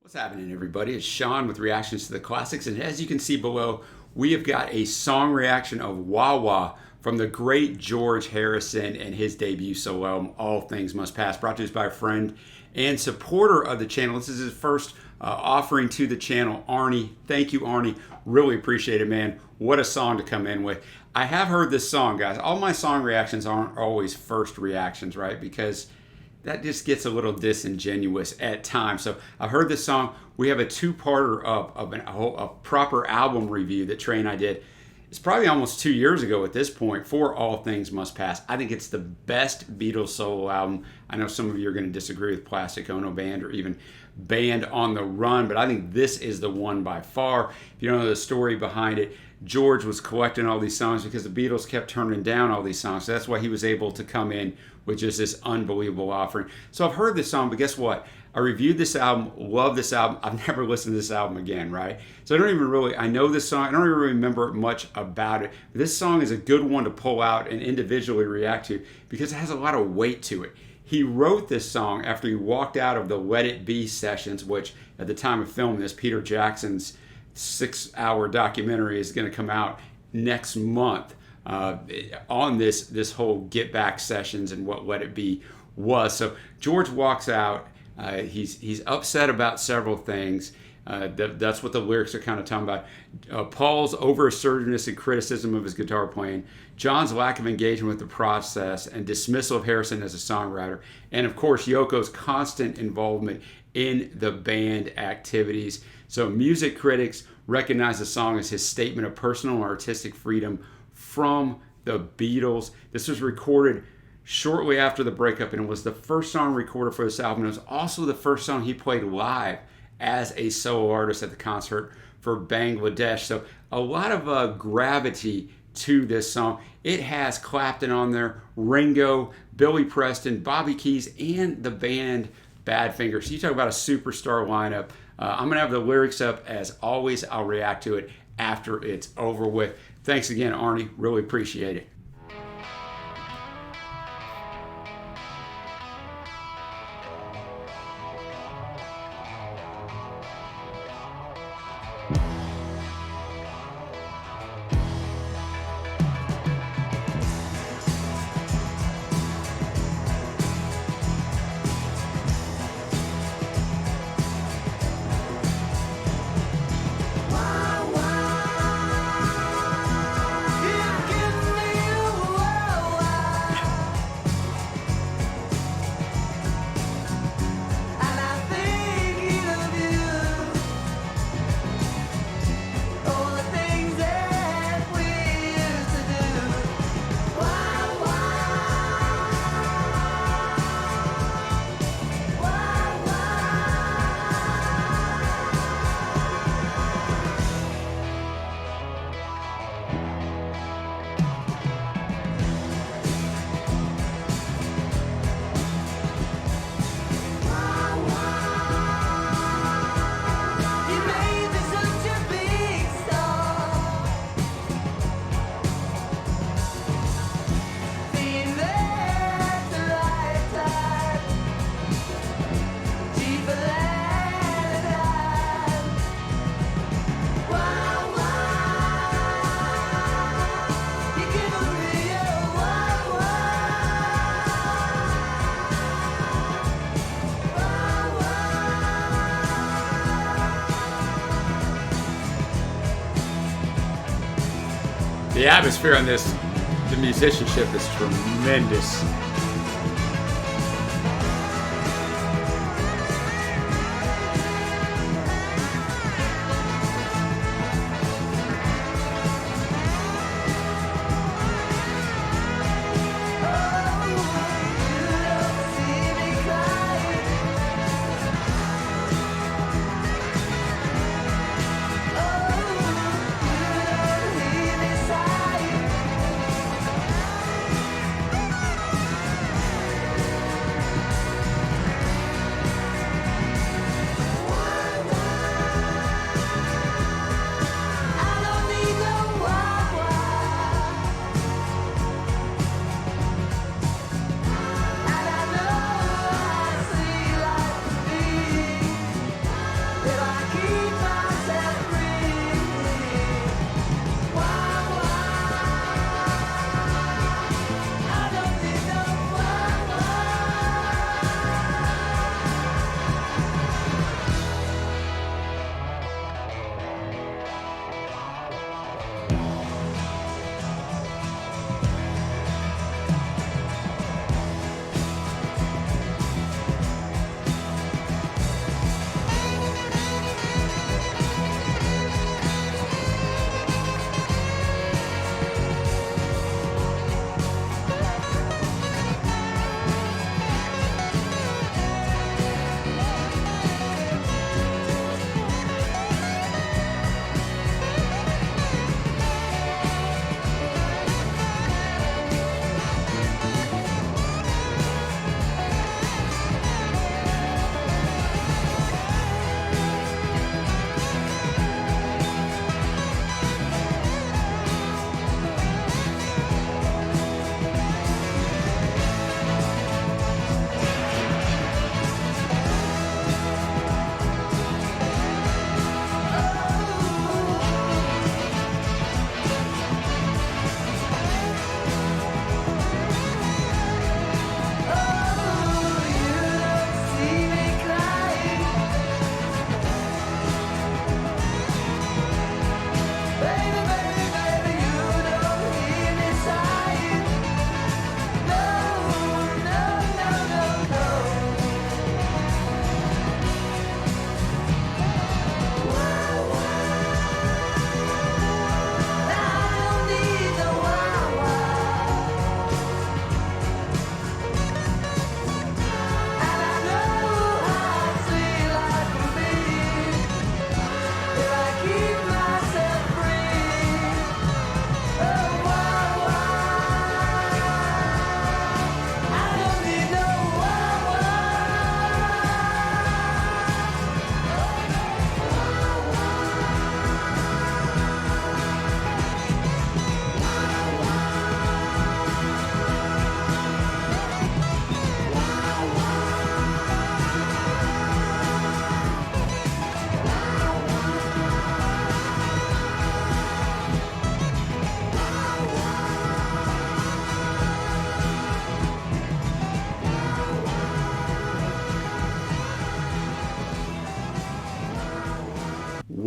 What's happening, everybody? It's Sean with Reactions to the Classics, and as you can see below, we have got a song reaction of Wah Wah from the great George Harrison and his debut solo album, All Things Must Pass, brought to us by a friend and supporter of the channel. This is his first offering to the channel, Arnie. Thank you, Arnie. Really appreciate it, man. What a song to come in with. I have heard this song, guys. All my song reactions aren't always first reactions, right? Because that just gets a little disingenuous at times. So I heard this song. We have a two-parter of a proper album review that Trey and I did. It's probably almost 2 years ago at this point for All Things Must Pass. I think it's the best Beatles solo album. I know some of you are going to disagree with Plastic Ono Band or even Band on the Run, but I think this is the one by far. If you don't know the story behind it, George was collecting all these songs because the Beatles kept turning down all these songs. So that's why he was able to come in with just this unbelievable offering. So I've heard this song, but guess what? I reviewed this album, love this album. I've never listened to this album again, right? So I know this song. I don't even remember much about it. But this song is a good one to pull out and individually react to because it has a lot of weight to it. He wrote this song after he walked out of the Let It Be sessions, which at the time of filming this, Peter Jackson's 6-hour documentary is going to come out next month on this whole Get Back sessions and what Let It Be was. So George walks out. He's upset about several things. That's what the lyrics are kind of talking about. Paul's over-assertiveness and criticism of his guitar playing, John's lack of engagement with the process and dismissal of Harrison as a songwriter, and of course Yoko's constant involvement in the band activities. So music critics recognize the song as his statement of personal and artistic freedom from the Beatles. This was recorded shortly after the breakup, and it was the first song recorded for this album. It was also the first song he played live as a solo artist at the concert for Bangladesh. So a lot of gravity to this song. It has Clapton on there, Ringo, Billy Preston, Bobby Keys, and the band Badfinger. So you talk about a superstar lineup. I'm going to have the lyrics up as always. I'll react to it after it's over with. Thanks again, Arnie. Really appreciate it. The atmosphere on this, the musicianship is tremendous.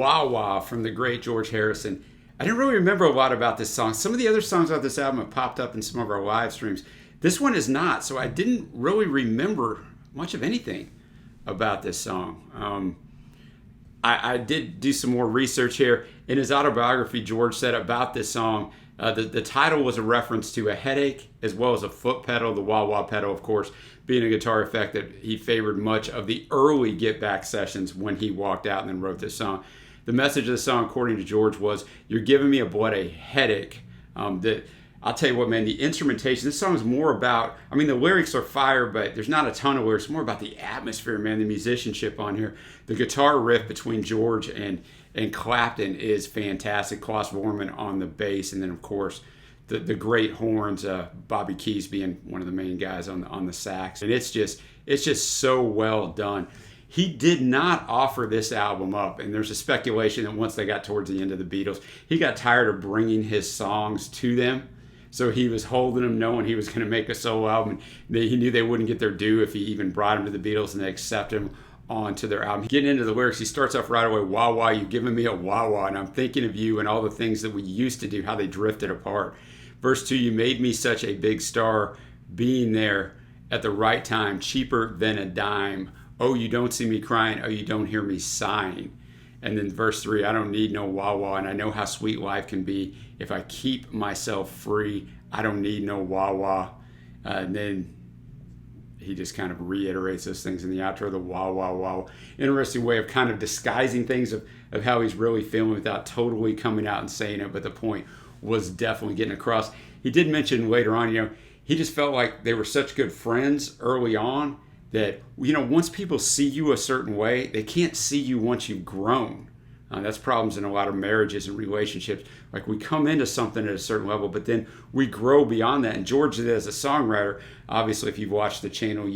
Wah Wah from the great George Harrison. I didn't really remember a lot about this song. Some of the other songs off this album have popped up in some of our live streams. This one is not, so I didn't really remember much of anything about this song. I did do some more research here. In his autobiography, George said about this song, the title was a reference to a headache as well as a foot pedal, the wah wah pedal, of course, being a guitar effect that he favored much of the early Get Back sessions when he walked out and then wrote this song. The message of the song, according to George, was, "You're giving me a bloody headache." I'll tell you what, man, the instrumentation, this song is more about, I mean, the lyrics are fire, but there's not a ton of lyrics. It's more about the atmosphere, man, the musicianship on here. The guitar riff between George and Clapton is fantastic. Klaus Vormann on the bass, and then, of course, the great horns, Bobby Keys being one of the main guys on the sax. And it's just so well done. He did not offer this album up, and there's a speculation that once they got towards the end of the Beatles, he got tired of bringing his songs to them. So he was holding them, knowing he was going to make a solo album. He knew they wouldn't get their due if he even brought him to the Beatles and they accept him onto their album. Getting into the lyrics, he starts off right away, "Wah wah, you giving me a wah wah, and I'm thinking of you and all the things that we used to do, how they drifted apart." Verse 2, "You made me such a big star, being there at the right time, cheaper than a dime. Oh, you don't see me crying. Oh, you don't hear me sighing." And then verse 3, "I don't need no wah wah, and I know how sweet life can be if I keep myself free. I don't need no wah wah." And then he just kind of reiterates those things in the outro, the wah wah wah. Interesting way of kind of disguising things of how he's really feeling without totally coming out and saying it, but the point was definitely getting across. He did mention later on, he just felt like they were such good friends early on that, once people see you a certain way, they can't see you once you've grown. That's problems in a lot of marriages and relationships. Like, we come into something at a certain level, but then we grow beyond that. And George, as a songwriter, obviously, if you've watched the channel,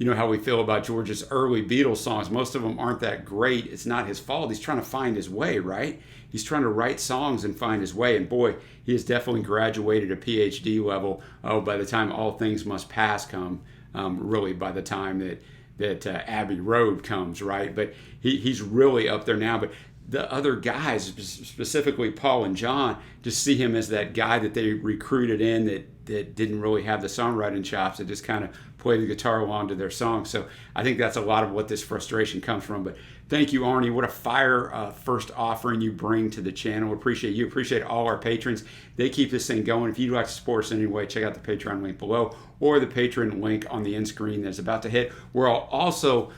you know how we feel about George's early Beatles songs. Most of them aren't that great. It's not his fault. He's trying to find his way, right? He's trying to write songs and find his way. And boy, he has definitely graduated a PhD level. Oh, by the time All Things Must Pass come, really by the time that Abbey Road comes, right? But he's really up there now. But the other guys, specifically Paul and John, just see him as that guy that they recruited in that didn't really have the songwriting chops, that just kind of play the guitar along to their songs. So I think that's a lot of what this frustration comes from. But thank you, Arnie. What a fire first offering you bring to the channel. Appreciate you. Appreciate all our patrons. They keep this thing going. If you'd like to support us in any way, check out the Patreon link below or the Patreon link on the end screen that's about to hit, where I'll also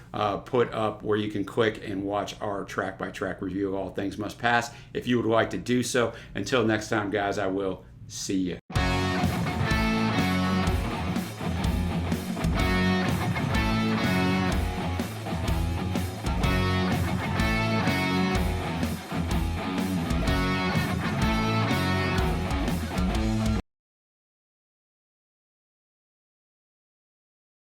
put up where you can click and watch our track-by-track review of All Things Must Pass if you would like to do so. Until next time, guys, I will see you.